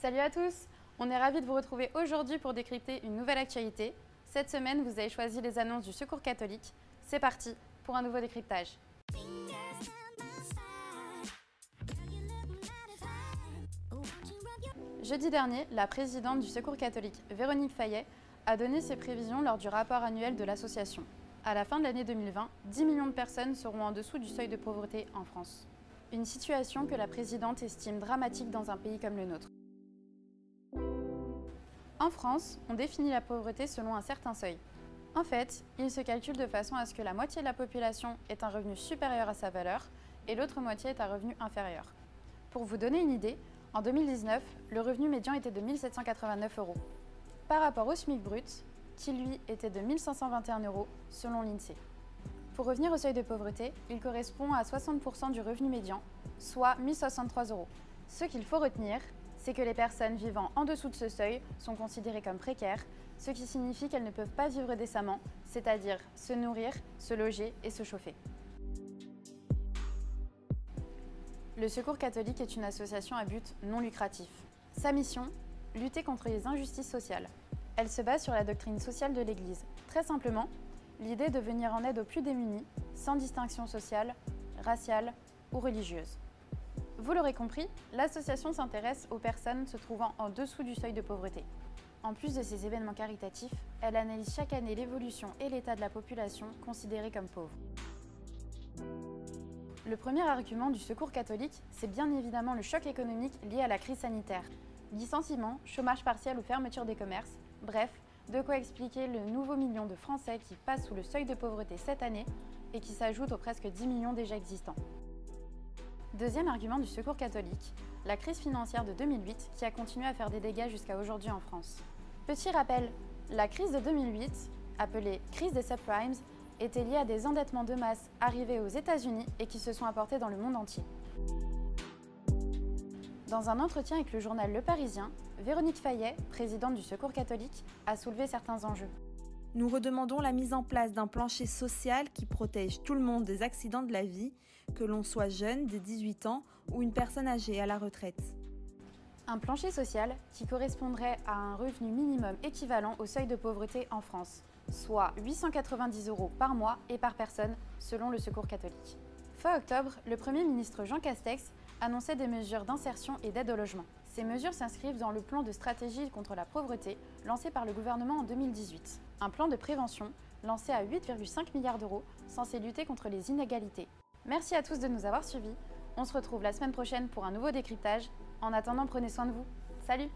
Salut à tous! On est ravis de vous retrouver aujourd'hui pour décrypter une nouvelle actualité. Cette semaine, vous avez choisi les annonces du Secours catholique. C'est parti pour un nouveau décryptage. Jeudi dernier, la présidente du Secours catholique, Véronique Fayet, a donné ses prévisions lors du rapport annuel de l'association. À la fin de l'année 2020, 10 millions de personnes seront en dessous du seuil de pauvreté en France. Une situation que la présidente estime dramatique dans un pays comme le nôtre. En France, on définit la pauvreté selon un certain seuil. En fait, il se calcule de façon à ce que la moitié de la population ait un revenu supérieur à sa valeur et l'autre moitié ait un revenu inférieur. Pour vous donner une idée, en 2019, le revenu médian était de 1 789 €, par rapport au SMIC brut, qui lui était de 1 521 € selon l'INSEE. Pour revenir au seuil de pauvreté, il correspond à 60% du revenu médian, soit 1 063 €. Ce qu'il faut retenir, c'est que les personnes vivant en dessous de ce seuil sont considérées comme précaires, ce qui signifie qu'elles ne peuvent pas vivre décemment, c'est-à-dire se nourrir, se loger et se chauffer. Le Secours catholique est une association à but non lucratif. Sa mission, lutter contre les injustices sociales. Elle se base sur la doctrine sociale de l'Église. Très simplement, l'idée de venir en aide aux plus démunis, sans distinction sociale, raciale ou religieuse. Vous l'aurez compris, l'association s'intéresse aux personnes se trouvant en dessous du seuil de pauvreté. En plus de ces événements caritatifs, elle analyse chaque année l'évolution et l'état de la population considérée comme pauvre. Le premier argument du Secours catholique, c'est bien évidemment le choc économique lié à la crise sanitaire. Licenciements, chômage partiel ou fermeture des commerces, bref, de quoi expliquer le nouveau million de Français qui passent sous le seuil de pauvreté cette année et qui s'ajoute aux presque 10 millions déjà existants. Deuxième argument du Secours catholique, la crise financière de 2008 qui a continué à faire des dégâts jusqu'à aujourd'hui en France. Petit rappel, la crise de 2008, appelée crise des subprimes, était liée à des endettements de masse arrivés aux États-Unis et qui se sont apportés dans le monde entier. Dans un entretien avec le journal Le Parisien, Véronique Fayet, présidente du Secours catholique, a soulevé certains enjeux. Nous redemandons la mise en place d'un plancher social qui protège tout le monde des accidents de la vie, que l'on soit jeune, dès 18 ans, ou une personne âgée à la retraite. Un plancher social qui correspondrait à un revenu minimum équivalent au seuil de pauvreté en France, soit 890 € par mois et par personne, selon le Secours catholique. Fin octobre, le Premier ministre Jean Castex annonçait des mesures d'insertion et d'aide au logement. Ces mesures s'inscrivent dans le plan de stratégie contre la pauvreté lancé par le gouvernement en 2018. Un plan de prévention lancé à 8,5 milliards d'euros censé lutter contre les inégalités. Merci à tous de nous avoir suivis. On se retrouve la semaine prochaine pour un nouveau décryptage. En attendant, prenez soin de vous. Salut!